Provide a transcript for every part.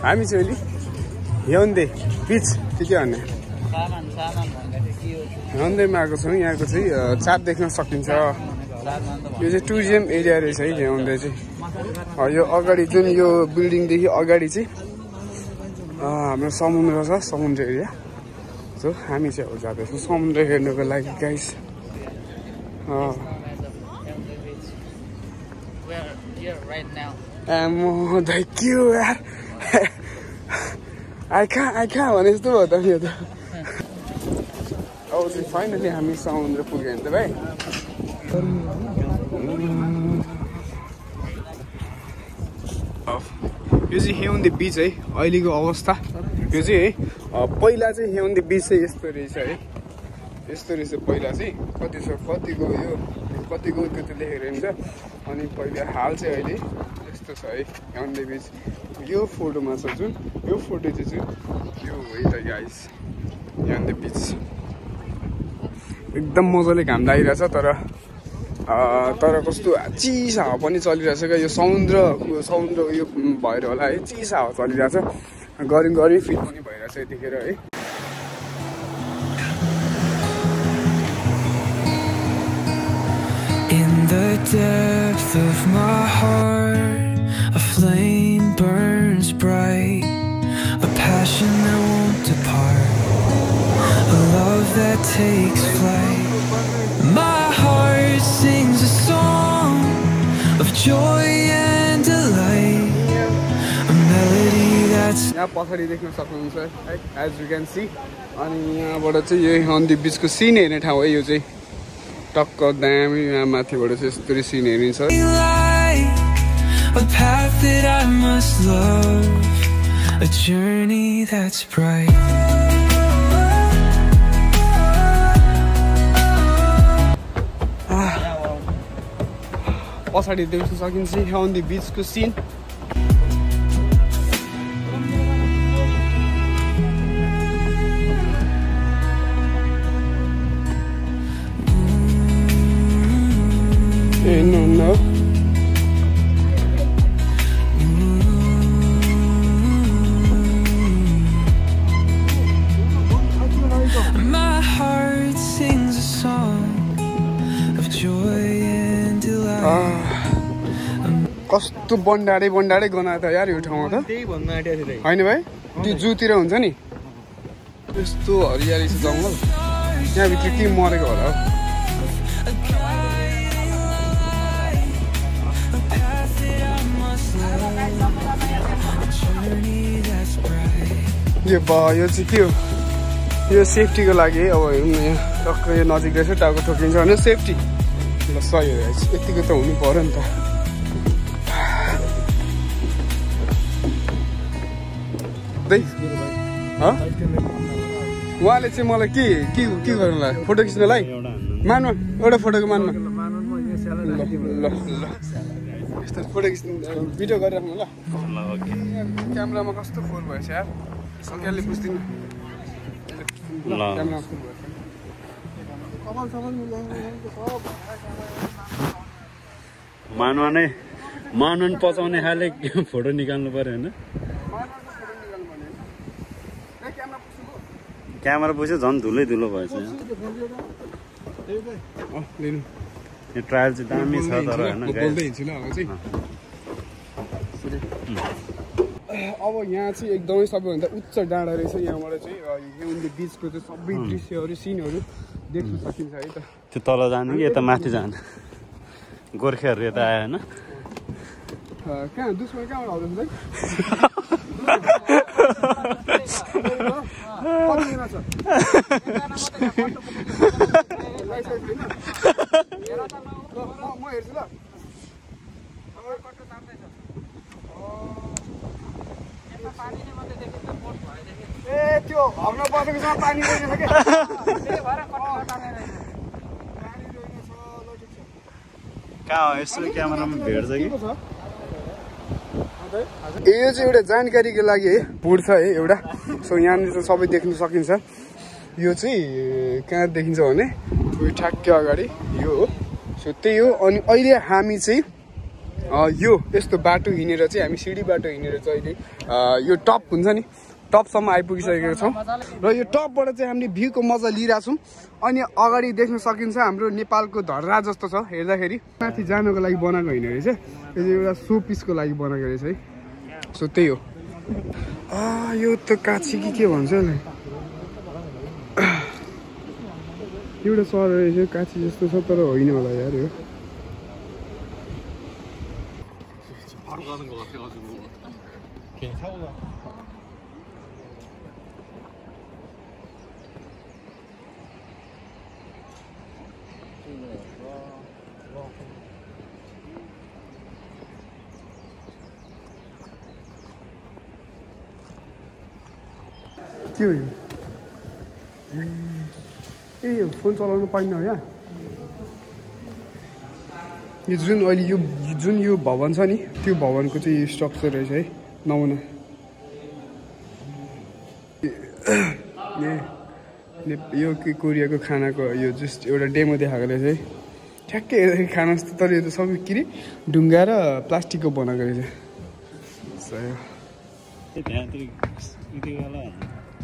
हामी चाहिँ अहिले हेउन्दे बिच के भन्ने हेउन्देमा आएको छौँ। यहाँको चाहिँ चाप देख्न सकिन्छ। यो चाहिँ टुरिज्म एरिया रहेछ है हेउन्दे चाहिँ। यो अगाडि जुन यो बिल्डिङदेखि अगाडि चाहिँ हाम्रो समुद्र छ, समुद्र एरिया। सो हामी चाहिँ अब जाँदैछौँ समुद्र हेर्नुको लागि गाइस। Thank you यार। I can't भने जस्तो भयो त यो त। अब चाहिँ फाइनली हामी समुद्र पुग्यो नि त भाइ। यो चाहिँ हेउन्दे बिच है अहिलेको अवस्था। यो चाहिँ है पहिला चाहिँ हेउन्दे बिच चाहिँ यस्तो रहेछ है। यस्तो रहेछ पहिला चाहिँ कति छ कतिको यो कतिको त्यो लेखेर हुन्छ। अनि पहिला हाल चाहिँ अहिले यस्तो छ है हेउन्दे बिच। यो फोटोमा छ जुन यो फोटो चाहिँ यो हो है त गाइस हेउन्दे बिच। एकदम मजाले घाम लागिरहेछ तर कस्तो चिसा हावा पनि चलिरहेछ क्या। यो समुद्र यो भएर होला है चिसा हावा चलिरहेछ। गर्मी फिल पनि भइरहेछ यतिखेर है। In the depth of my heart, a flame burns bright, a passion that won't depart, a love that takes flight. My heart sings a song of joy and delight, a melody that's यहाँ पछाडि देख्न सक्नुहुन्छ है as you can C. अनि यहाँबाट चाहिँ यो हेउन्दे बिचको सिन हेर्ने ठाउँ है। यो चाहिँ टक्क दामी यहाँ माथिबाट चाहिँ यस्तो सिन हेरिन्छ। a path that I must love, a journey that's bright. पछाडि देख्न सकिन्छ हेउन्दे बिचको scene. No. My heart sings a song of joy and delight. कस्तो बन्डाडे गनायो त यार यो ठाउँमा त। त्यही भन्न आँटेको थिएँ होइन भाइ त्यो जूतिर हुन्छ नि यस्तो हरियाली छ जङ्गल। यहाँभित्र के मरेको होला हौ। यो चाहिँ के हो यो सेफ्टीको लागि है। अब हेरौँ न यहाँ टक्क यो नजिक रहेछ टाउको ठोकिन्छ भने सेफ्टी ल सही हो यतिको त हुनु पर्यो नि त। उहाँले चाहिँ मलाई के गर्नुलाई फोटो खिच्नलाई मान्नु एउटा फोटोको मान्नु ल यस्तो फोटो खिच्नु भिडियो गरिराख्नु ल। क्यामेरामा कस्तो फोन भएछ यार सकेले बुझ्दिनँ। मानुन पचाउने खाले फोटो निकाल्नु पर्यो होइन। क्यामेरा पुग्यो झन् धुलै धुलो भएछ। यो ट्रायल चाहिँ दामी छ तर होइन। अब यहाँ चाहिँ एकदमै सबैभन्दा उच्च डाँडा रहेछ। यहाँबाट चाहिँ हेउन्दे बिचको चाहिँ सबै दृश्यहरू सिनहरू देख्न सकिन्छ है त। त्यो तल जाने कि यता माथि जाने गोर्खेहरू यता आयो होइन। कहाँ दुश्मन कहाँबाट आउँदैछ भाइ? म हेर्छु ल। ए त्यो हग्न बसेको छ पानी रहेछ क्या। कहाँ हो यसो क्यामेरामा भेट्छ कि। यो चाहिँ एउटा जानकारीको लागि है बोर्ड छ है एउटा। सो यहाँनिर चाहिँ सबै देख्न सकिन्छ। यो चाहिँ कहाँ देखिन्छ भने ठ्याक्कै अगाडि यो हो। सो त्यही हो। अनि अहिले हामी चाहिँ यो यस्तो बाटो हिँडेर चाहिँ हामी सिडी बाटो हिँडेर चाहिँ अहिले यो टप हुन्छ नि टपसम्म आइपुगिसकेका छौँ र यो टपबाट चाहिँ हामीले भ्यूको मजा लिइरहेछौँ अनि अगाडि देख्न सकिन्छ हाम्रो नेपालको धर्रा जस्तो छ हेर्दाखेरि माथि जानको लागि बनाएको होइन रहेछ यो एउटा सो पिसको लागि बनाएको रहेछ है सो त्यही हो यो त काछी के भन्छ यसलाई एउटा सर रहेछ काछी जस्तो छ तर होइन होला यार यो के हो यो फोन चलाउनु पाइन्न हो यहाँ यो जुन अहिले यो भवन छ नि त्यो भवनको चाहिँ स्ट्रक्चर रहेछ है नमुना यो कोरियाको खानाको यो जस्ट एउटा डेमो देखाएको रहेछ है ठ्याक्कै हेर्दाखेरि खाना जस्तो तर यो त सबै के अरे ढुङ्गा र प्लास्टिकको बनाएको रहेछ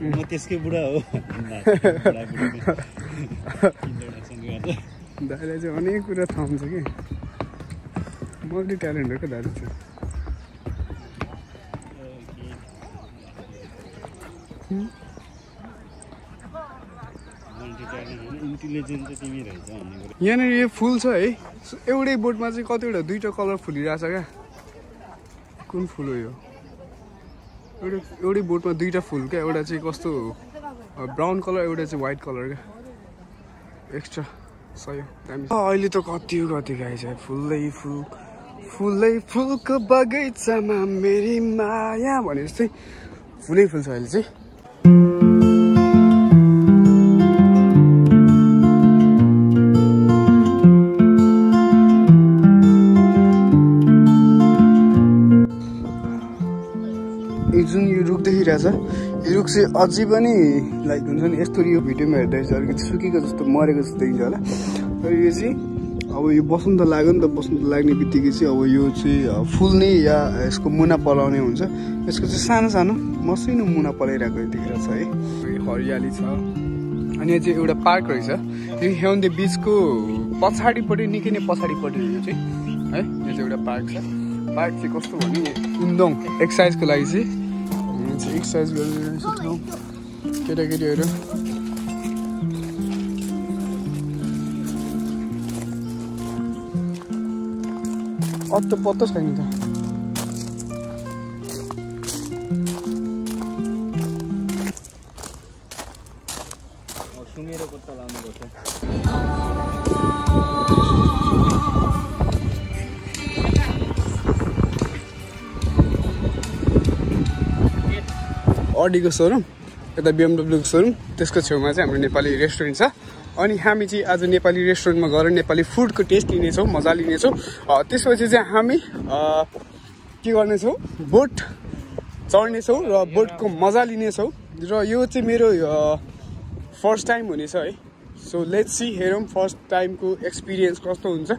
म त्यसकै बुढा हो दाइलाई चाहिँ अनेक कुरा थाहा हुन्छ कि मल्टी ट्यालेन्ट हो क्या दाइले चाहिँ यहाँनिर यो फुल छ है एउटै बोटमा चाहिँ कतिवटा दुईवटा कलर फुलिरहेछ क्या कुन फुल हो यो एउटै बोटमा दुईवटा फुल क्या एउटा चाहिँ कस्तो ब्राउन कलर एउटा चाहिँ व्हाइट कलर क्या एक्स्ट्रा सही अहिले त कति गाई छ फुलै फुलको बगैँचामा मेरी माया भने जस्तै फुलै फुल छ अहिले चाहिँ जुन यो रुख देखिरहेछ यो रुख चाहिँ अझै पनि लाइक हुन्छ नि यस्तो यो भिडियोमा हेर्दाखेरि अलिकति सुकेको जस्तो मरेको जस्तो देखिन्छ होला तर यो चाहिँ अब यो बसन्त लाग्यो नि त बसन्त लाग्ने बित्तिकै चाहिँ अब यो चाहिँ फुल्ने या यसको मुना पलाउने हुन्छ यसको चाहिँ सानो सानो मसिनो मुना पलाइरहेको देखिरहेको छ है हरियाली छ अनि यो चाहिँ एउटा पार्क रहेछ यो हेउन्डे बिचको पछाडिपट्टि निकै नै पछाडिपट्टि यो चाहिँ है यो चाहिँ एउटा पार्क छ पार्क चाहिँ कस्तो भने उन्दोङ एक्सर्साइजको लागि चाहिँ एक्सर्साइज गरिरहेको ठाउँ केटाकेटीहरू अत्तो पत्तो छैन त सुनेर पत्ता लाउनु पर्छ अडीको सोरुम यता BMW को सोरुम त्यसको छेउमा चाहिँ हाम्रो नेपाली रेस्टुरेन्ट छ अनि हामी चाहिँ आज नेपाली रेस्टुरेन्टमा गएर नेपाली फुडको टेस्ट लिनेछौँ मजा लिनेछौँ त्यसपछि चाहिँ हामी के गर्नेछौँ बोट चढ्नेछौँ र बोटको मजा लिनेछौँ र यो चाहिँ मेरो फर्स्ट टाइम हुनेछ है सो लेट्स सी हेरौँ फर्स्ट टाइमको एक्सपिरियन्स कस्तो हुन्छ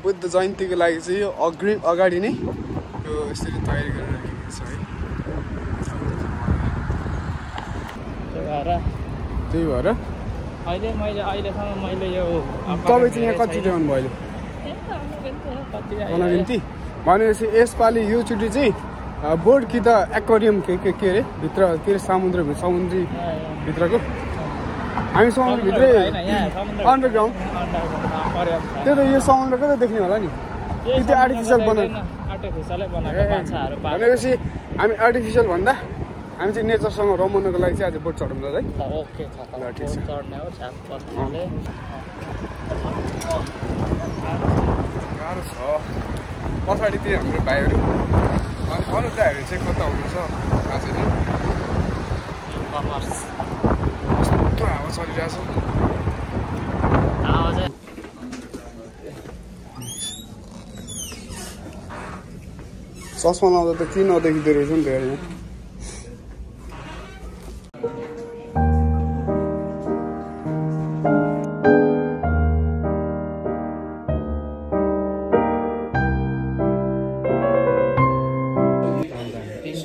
बुद्ध जयन्तीको लागि चाहिँ यो अगाडि नै यो यसरी तयारी गरेर राखेको छ है त्यही भएर अहिलेसम्म मैले यो तपाईँ चाहिँ यहाँ कति ल्याउनु भयो अहिले निम्ति भनेपछि यसपालि योचोटि चाहिँ बोट कि त एक्वेरियम के अरे भित्र के अरे समुद्री भित्रको हामी समुद्रभित्रै अन्डरग्राउन्ड त्यो त यो समुद्रको त देख्ने होला नि त्यो आर्टिफिसियल भनेपछि हामी आर्टिफिसियल भन्दा हामी चाहिँ नेचरसँग रमाउनको लागि चाहिँ आज बोट चढौँ है ओके ल ठिक छ चढ्ने हो गाह्रो छ पछाडितिर हाम्रो भाइहरू अनि अरू दाइहरू चाहिँ कता हुनुहुन्छ आज चाहिँ कस्तो हावा चलिरहेछ चस्मा लाउँदा त के नदेखिँदो रहेछ नि त यहाँ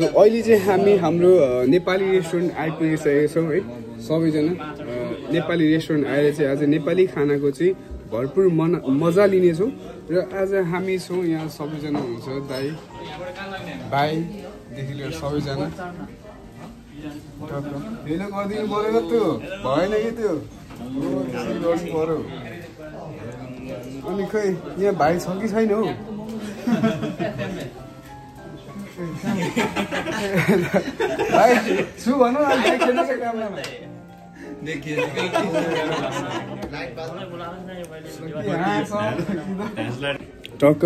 सो अहिले चाहिँ हामी हाम्रो नेपाली रेस्टुरेन्ट आइपुगिसकेका छौँ है सबैजना नेपाली रेस्टुरेन्ट आएर चाहिँ आज नेपाली खानाको चाहिँ भरपुर मजा लिनेछौँ र आज हामी छौँ यहाँ सबैजना हुन्छ दाइ भाइदेखि लिएर सबैजना ढिलो गरिदिनु पऱ्यो त्यो भएन कि त्यो गर्नु पऱ्यो अनि खै यहाँ भाइ छ कि छैन हौ भाइ छु भनौँ न भाइ खेल्न छ क्यामेरामा टक्क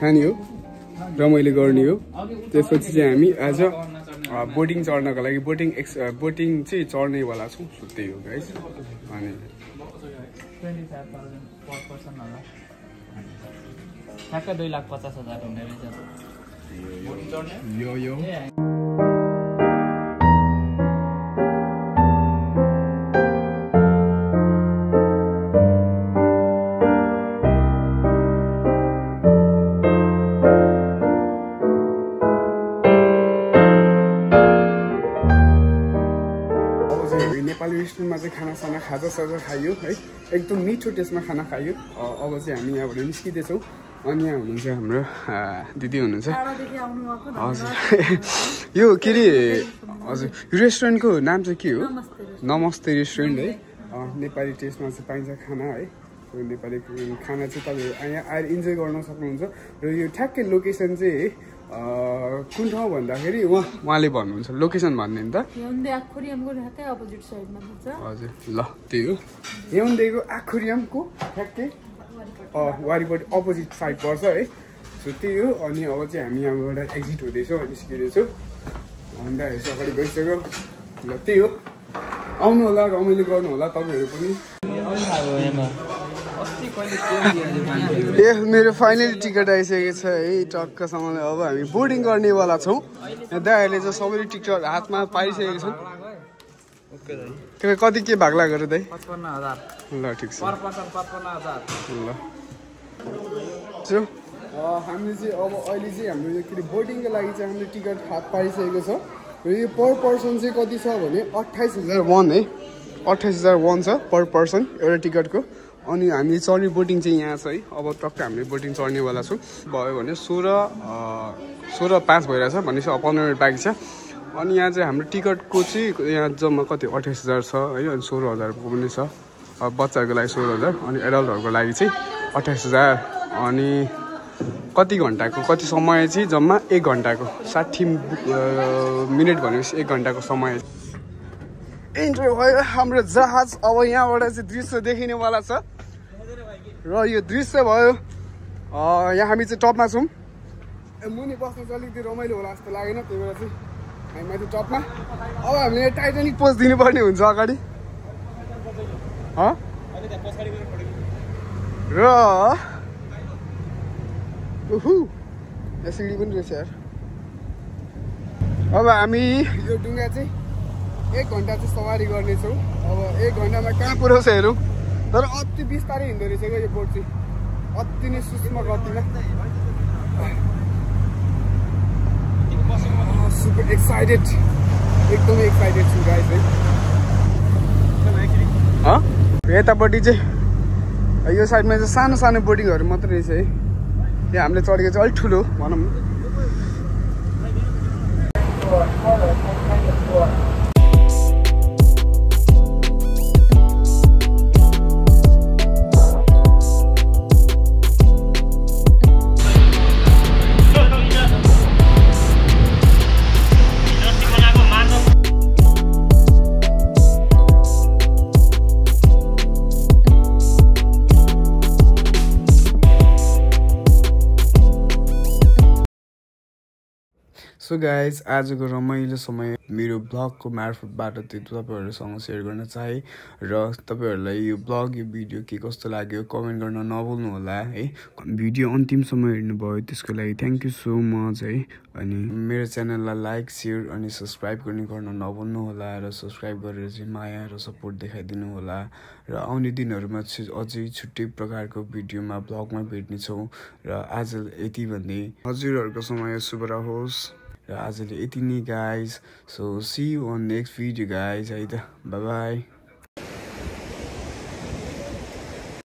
खाने हो रमाइलो गर्ने हो त्यसपछि चाहिँ हामी आज बोटिङ चढ्नको लागि बोटिङ चाहिँ चढ्नेवाला छौँ त्यही हो गाइस अनि 25,000 per person होला ठ्याक्कै 2,50,000 हुने रहेछ यो नेपाली रेस्टुरेन्टमा चाहिँ खानासाना खाजासाजा खायो है एकदम मिठो टेस्टमा खाना खायो अब चाहिँ हामी यहाँबाट निस्किँदैछौँ अनि यहाँ हुनुहुन्छ हाम्रो दिदी हुनुहुन्छ हजुर यो के अरे हजुर यो रेस्टुरेन्टको नाम चाहिँ के हो नमस्ते रेस्टुरेन्ट है नेपाली टेस्टमा चाहिँ पाइन्छ खाना है नेपाली खाना चाहिँ तपाईँहरू यहाँ आएर इन्जोय गर्न सक्नुहुन्छ र यो ठ्याक्कै लोकेसन चाहिँ कुन ठाउँ भन्दाखेरि उहाँले भन्नुहुन्छ लोकेसन भन्ने नि त हजुर ल त्यही हो हेउन्डेको आखुरियमको ठ्याक्कै वारिपट्टि अपोजिट साइड पर्छ है सो त्यही हो अनि अब चाहिँ हामी यहाँबाट एक्जिट हुँदैछौँ निस्किँदैछौँ अन्त अगाडि गइसक्यो ल त्यही हो आउनु होला रमाइलो गर्नु होला तपाईँहरू पनि ए मेरो फाइनली टिकट आइसकेको छ है टक्कसँगले अब हामी बोर्डिङ गर्नेवाला छौँ दाइहरूले चाहिँ सबैले टिकट हातमा पाइसकेको छन् कति के भाग लागेर दाइ 55,000 ल ठिक छ ल हामीले चाहिँ अब अहिले चाहिँ हाम्रो यो के अरे बोर्डिङको लागि चाहिँ हामीले टिकट हात पाइसकेको छ र यो पर पर्सन चाहिँ कति छ भने 28,001 है 28,001 छ पर पर्सन एउटा टिकटको अनि हामी चढ्ने बोटिङ चाहिँ यहाँ छ है अब टक्क हामीले बोटिङ चढ्नेवाला छौँ भयो भने 16:05 भइरहेछ भनेपछि 15 मिनट बाँकी छ अनि यहाँ चाहिँ हाम्रो टिकटको चाहिँ यहाँ जम्मा कति 28,000 छ है अनि 16,000को पनि छ अब बच्चाहरूको लागि 16,000 अनि एडल्टहरूको लागि चाहिँ 28,000 अनि कति घन्टाको कति समय चाहिँ जम्मा 1 घन्टाको 60 मिनट भनेपछि 1 घन्टाको समय इन्ट्री भयो हाम्रो जहाज अब यहाँबाट चाहिँ दृश्य देखिनेवाला छ र यो दृश्य भयो यहाँ हामी चाहिँ टपमा छौँ मुनि बस्न चाहिँ अलिकति रमाइलो होला जस्तो लागेन त्यही भएर चाहिँ हामी माथि टपमा अब हामीले टाइटानिक पोज दिनुपर्ने हुन्छ अगाडि र यहाँ सिँढी पनि रहेछ यार अब हामी यो डुङ्गा चाहिँ 1 घन्टा चाहिँ सवारी गर्नेछौँ अब 1 घन्टामा कहाँ पुऱ्याउँछ हेरौँ तर अति बिस्तारै हिँड्दो रहेछ क्या यो बोट चाहिँ अति नै सूक्ष्म गतिमा सुपर एक्साइटेड एकदमै एक्साइटेड छु गाइस है यतापट्टि चाहिँ यो साइडमा चाहिँ सानो सानो बोटिङहरू मात्रै रहेछ है यहाँ हामीले चढेको चाहिँ अलिक ठुलो भनौँ सो गाइज आजको रमाइलो समय मेरो ब्लगको मार्फतबाट त्यो तपाईँहरूसँग सेयर गर्न चाहे र तपाईँहरूलाई यो ब्लग यो भिडियो के कस्तो लाग्यो कमेन्ट गर्न नभुल्नु होला है। भिडियो अन्तिमसम्म हेर्नुभयो त्यसको लागि थ्याङ्क यू सो मच है। अनि मेरो च्यानललाई लाइक सेयर अनि सब्सक्राइब गर्न नभुल्नु होला र सब्सक्राइब गरेर चाहिँ माया र सपोर्ट देखाइदिनु होला र आउने दिनहरूमा चाहिँ अझै छुट्टै प्रकारको भिडियोमा ब्लगमा भेट्नेछौँ र आज यति भन्दै हजुरहरूको समय शुभ रहोस् र आजले यति नै guys. So see you on next video guys है त बाई बाई।